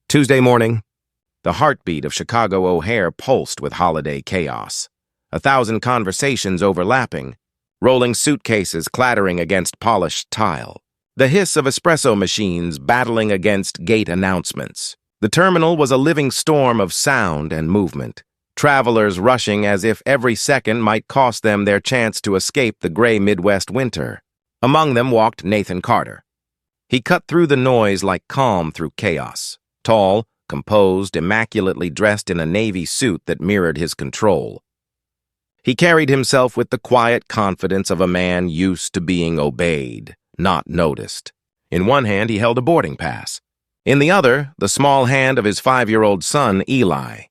Tuesday morning, the heartbeat of Chicago O'Hare pulsed with holiday chaos. 1,000 conversations overlapping, rolling suitcases clattering against polished tile, the hiss of espresso machines battling against gate announcements. The terminal was a living storm of sound and movement, travelers rushing as if every second might cost them their chance to escape the gray Midwest winter. Among them walked Nathan Carter. He cut through the noise like calm through chaos. Tall, composed, immaculately dressed in a navy suit that mirrored his control. He carried himself with the quiet confidence of a man used to being obeyed, not noticed. In one hand, he held a boarding pass. In the other, the small hand of his 5-year-old son, Eli.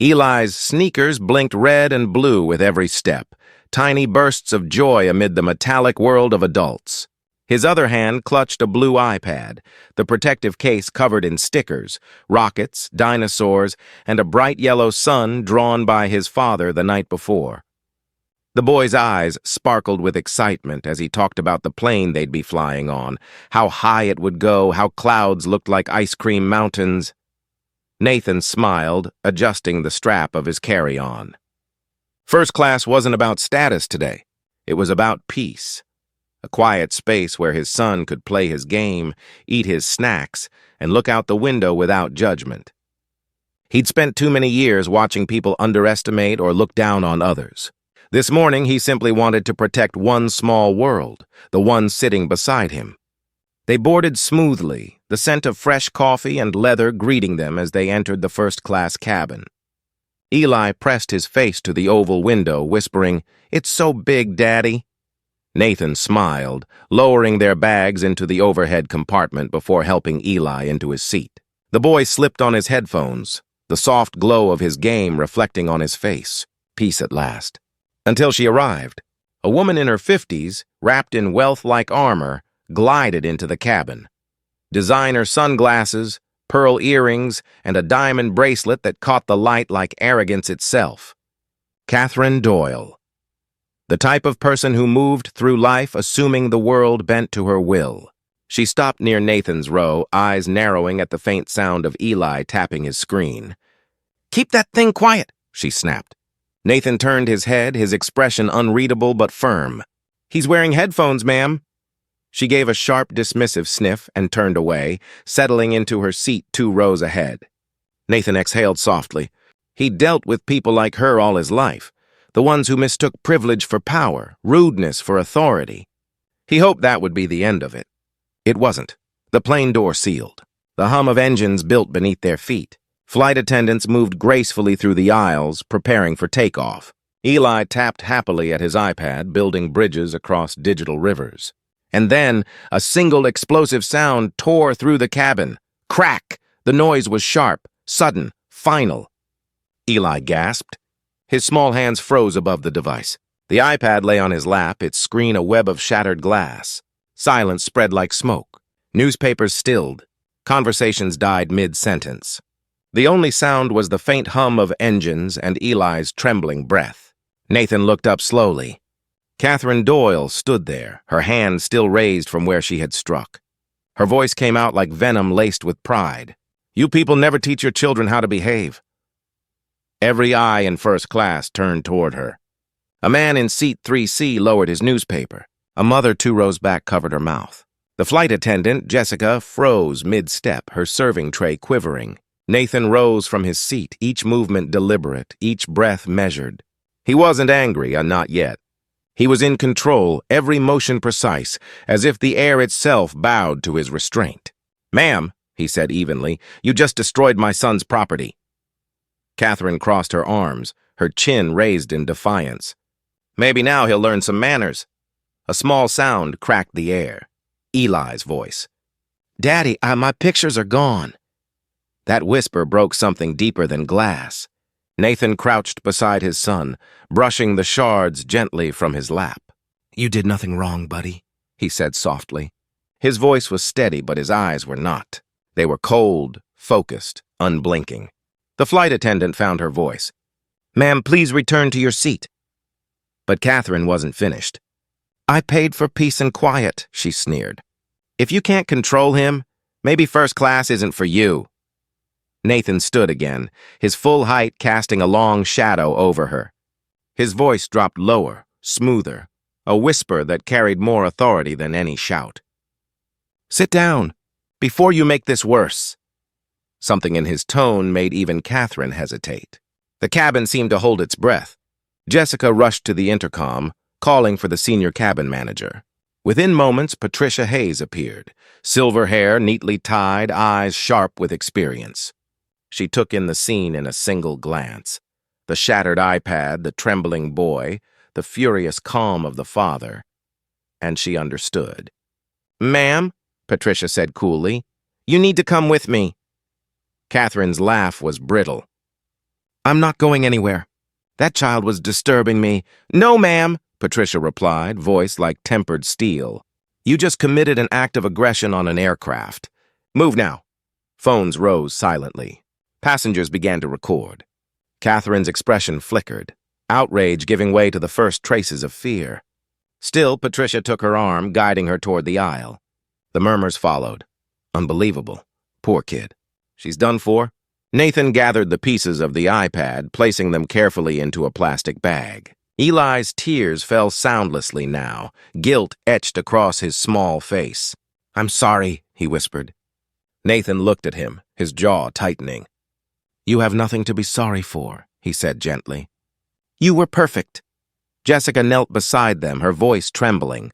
Eli's sneakers blinked red and blue with every step, tiny bursts of joy amid the metallic world of adults. His other hand clutched a blue iPad, the protective case covered in stickers, rockets, dinosaurs, and a bright yellow sun drawn by his father the night before. The boy's eyes sparkled with excitement as he talked about the plane they'd be flying on, how high it would go, how clouds looked like ice cream mountains. Nathan smiled, adjusting the strap of his carry-on. First class wasn't about status today. It was about peace. A quiet space where his son could play his game, eat his snacks, and look out the window without judgment. He'd spent too many years watching people underestimate or look down on others. This morning, he simply wanted to protect one small world, the one sitting beside him. They boarded smoothly, the scent of fresh coffee and leather greeting them as they entered the first-class cabin. Eli pressed his face to the oval window, whispering, "It's so big, Daddy." Nathan smiled, lowering their bags into the overhead compartment before helping Eli into his seat. The boy slipped on his headphones, the soft glow of his game reflecting on his face. Peace at last. Until she arrived. A woman in her 50s, wrapped in wealth-like armor, glided into the cabin. Designer sunglasses, pearl earrings, and a diamond bracelet that caught the light like arrogance itself. Catherine Doyle. The type of person who moved through life assuming the world bent to her will. She stopped near Nathan's row, eyes narrowing at the faint sound of Eli tapping his screen. "Keep that thing quiet," she snapped. Nathan turned his head, his expression unreadable but firm. "He's wearing headphones, ma'am." She gave a sharp, dismissive sniff and turned away, settling into her seat 2 rows ahead. Nathan exhaled softly. He'd dealt with people like her all his life. The ones who mistook privilege for power, rudeness for authority. He hoped that would be the end of it. It wasn't. The plane door sealed. The hum of engines built beneath their feet. Flight attendants moved gracefully through the aisles, preparing for takeoff. Eli tapped happily at his iPad, building bridges across digital rivers. And then, a single explosive sound tore through the cabin. Crack! The noise was sharp, sudden, final. Eli gasped. His small hands froze above the device. The iPad lay on his lap, its screen a web of shattered glass. Silence spread like smoke. Newspapers stilled. Conversations died mid-sentence. The only sound was the faint hum of engines and Eli's trembling breath. Nathan looked up slowly. Catherine Doyle stood there, her hand still raised from where she had struck. Her voice came out like venom laced with pride. "You people never teach your children how to behave." Every eye in first class turned toward her. A man in seat 3C lowered his newspaper. A mother 2 rows back covered her mouth. The flight attendant, Jessica, froze mid-step, her serving tray quivering. Nathan rose from his seat, each movement deliberate, each breath measured. He wasn't angry, not yet. He was in control, every motion precise, as if the air itself bowed to his restraint. "Ma'am," he said evenly, "you just destroyed my son's property." Catherine crossed her arms, her chin raised in defiance. "Maybe now he'll learn some manners." A small sound cracked the air. Eli's voice. "Daddy, my pictures are gone." That whisper broke something deeper than glass. Nathan crouched beside his son, brushing the shards gently from his lap. "You did nothing wrong, buddy," he said softly. His voice was steady, but his eyes were not. They were cold, focused, unblinking. The flight attendant found her voice. "Ma'am, please return to your seat." But Catherine wasn't finished. "I paid for peace and quiet," she sneered. "If you can't control him, maybe first class isn't for you." Nathan stood again, his full height casting a long shadow over her. His voice dropped lower, smoother, a whisper that carried more authority than any shout. "Sit down, before you make this worse." Something in his tone made even Catherine hesitate. The cabin seemed to hold its breath. Jessica rushed to the intercom, calling for the senior cabin manager. Within moments, Patricia Hayes appeared, silver hair neatly tied, eyes sharp with experience. She took in the scene in a single glance. The shattered iPad, the trembling boy, the furious calm of the father. And she understood. "Ma'am," Patricia said coolly, "you need to come with me." Catherine's laugh was brittle. "I'm not going anywhere. That child was disturbing me." "No, ma'am," Patricia replied, voice like tempered steel. "You just committed an act of aggression on an aircraft. Move now." Phones rose silently. Passengers began to record. Catherine's expression flickered, outrage giving way to the first traces of fear. Still, Patricia took her arm, guiding her toward the aisle. The murmurs followed. Unbelievable. Poor kid. She's done for. Nathan gathered the pieces of the iPad, placing them carefully into a plastic bag. Eli's tears fell soundlessly now, guilt etched across his small face. "I'm sorry," he whispered. Nathan looked at him, his jaw tightening. "You have nothing to be sorry for," he said gently. "You were perfect." Jessica knelt beside them, her voice trembling.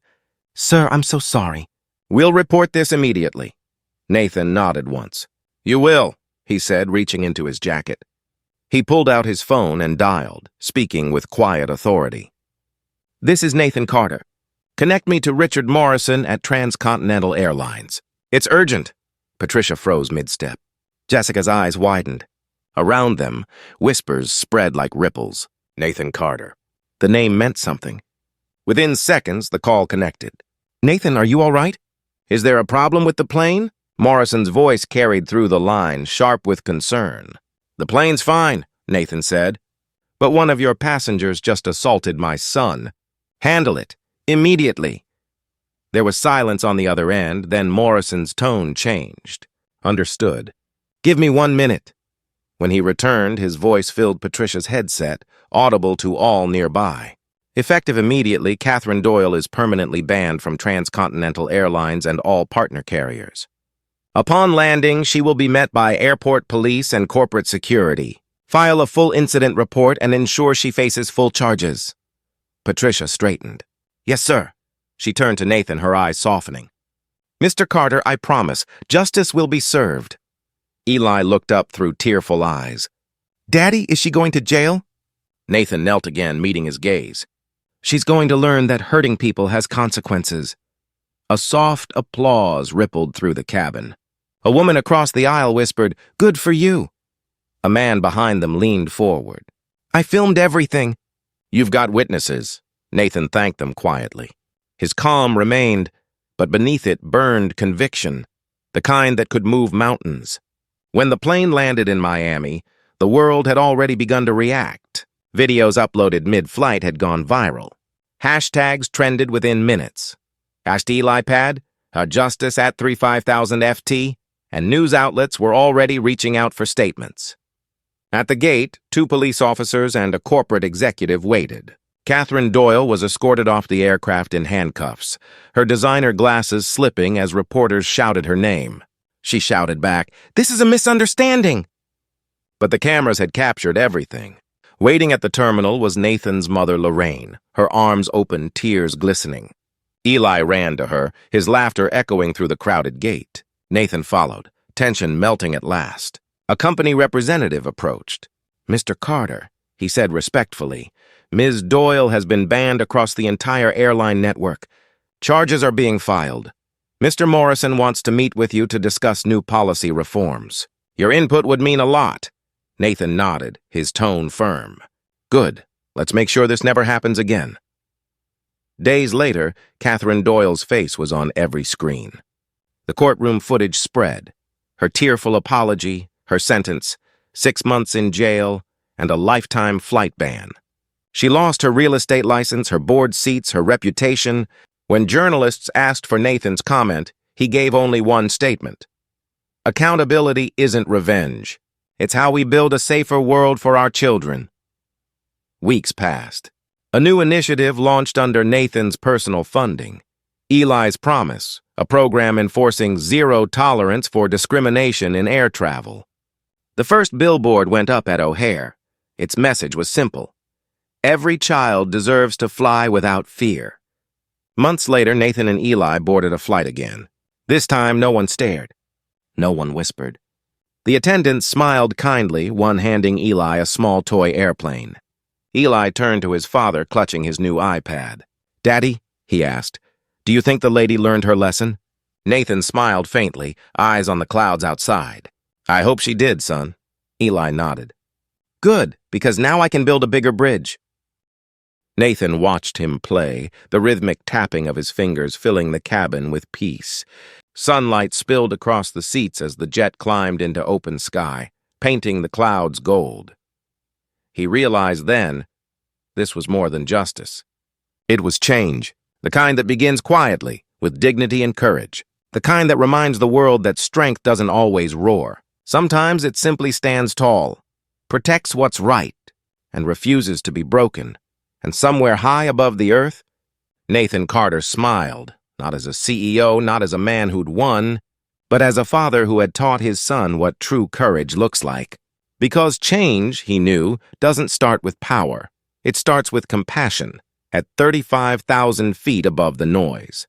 "Sir, I'm so sorry." "We'll report this immediately." Nathan nodded once. "You will," he said, reaching into his jacket. He pulled out his phone and dialed, speaking with quiet authority. "This is Nathan Carter. Connect me to Richard Morrison at Transcontinental Airlines. It's urgent." Patricia froze mid-step. Jessica's eyes widened. Around them, whispers spread like ripples. Nathan Carter. The name meant something. Within seconds, the call connected. "Nathan, are you all right? Is there a problem with the plane?" Morrison's voice carried through the line, sharp with concern. "The plane's fine," Nathan said. "But one of your passengers just assaulted my son. Handle it. Immediately." There was silence on the other end, then Morrison's tone changed. "Understood. Give me 1 minute." When he returned, his voice filled Patricia's headset, audible to all nearby. Effective immediately, Catherine Doyle is permanently banned from Transcontinental Airlines and all partner carriers. Upon landing, she will be met by airport police and corporate security. File a full incident report and ensure she faces full charges. Patricia straightened. "Yes, sir." She turned to Nathan, her eyes softening. "Mr. Carter, I promise, justice will be served." Eli looked up through tearful eyes. "Daddy, is she going to jail?" Nathan knelt again, meeting his gaze. "She's going to learn that hurting people has consequences." A soft applause rippled through the cabin. A woman across the aisle whispered, "Good for you." A man behind them leaned forward. "I filmed everything." "You've got witnesses." Nathan thanked them quietly. His calm remained, but beneath it burned conviction, the kind that could move mountains. When the plane landed in Miami, the world had already begun to react. Videos uploaded mid-flight had gone viral. Hashtags trended within minutes. Asked iPad, Justice at 35,000 FT, and news outlets were already reaching out for statements. At the gate, 2 police officers and a corporate executive waited. Catherine Doyle was escorted off the aircraft in handcuffs, her designer glasses slipping as reporters shouted her name. She shouted back, "This is a misunderstanding!" But the cameras had captured everything. Waiting at the terminal was Nathan's mother, Lorraine, her arms open, tears glistening. Eli ran to her, his laughter echoing through the crowded gate. Nathan followed, tension melting at last. A company representative approached. "Mr. Carter," he said respectfully, "Ms. Doyle has been banned across the entire airline network. Charges are being filed. Mr. Morrison wants to meet with you to discuss new policy reforms. Your input would mean a lot." Nathan nodded, his tone firm. "Good. Let's make sure this never happens again." Days later, Catherine Doyle's face was on every screen. The courtroom footage spread. Her tearful apology, her sentence, 6 months in jail, and a lifetime flight ban. She lost her real estate license, her board seats, her reputation. When journalists asked for Nathan's comment, he gave only one statement. "Accountability isn't revenge. It's how we build a safer world for our children. Weeks passed. A new initiative launched under Nathan's personal funding. Eli's Promise, a program enforcing zero tolerance for discrimination in air travel. The first billboard went up at O'Hare. Its message was simple. Every child deserves to fly without fear. Months later, Nathan and Eli boarded a flight again. This time, no one stared. No one whispered. The attendants smiled kindly, one handing Eli a small toy airplane. Eli turned to his father, clutching his new iPad. "Daddy," he asked, "do you think the lady learned her lesson?" Nathan smiled faintly, eyes on the clouds outside. "I hope she did, son." Eli nodded. "Good, because now I can build a bigger bridge." Nathan watched him play, the rhythmic tapping of his fingers filling the cabin with peace. Sunlight spilled across the seats as the jet climbed into open sky, painting the clouds gold. He realized then, this was more than justice. It was change, the kind that begins quietly, with dignity and courage, the kind that reminds the world that strength doesn't always roar. Sometimes it simply stands tall, protects what's right, and refuses to be broken. And somewhere high above the earth, Nathan Carter smiled, not as a CEO, not as a man who'd won, but as a father who had taught his son what true courage looks like. Because change, he knew, doesn't start with power. It starts with compassion, at 35,000 feet above the noise.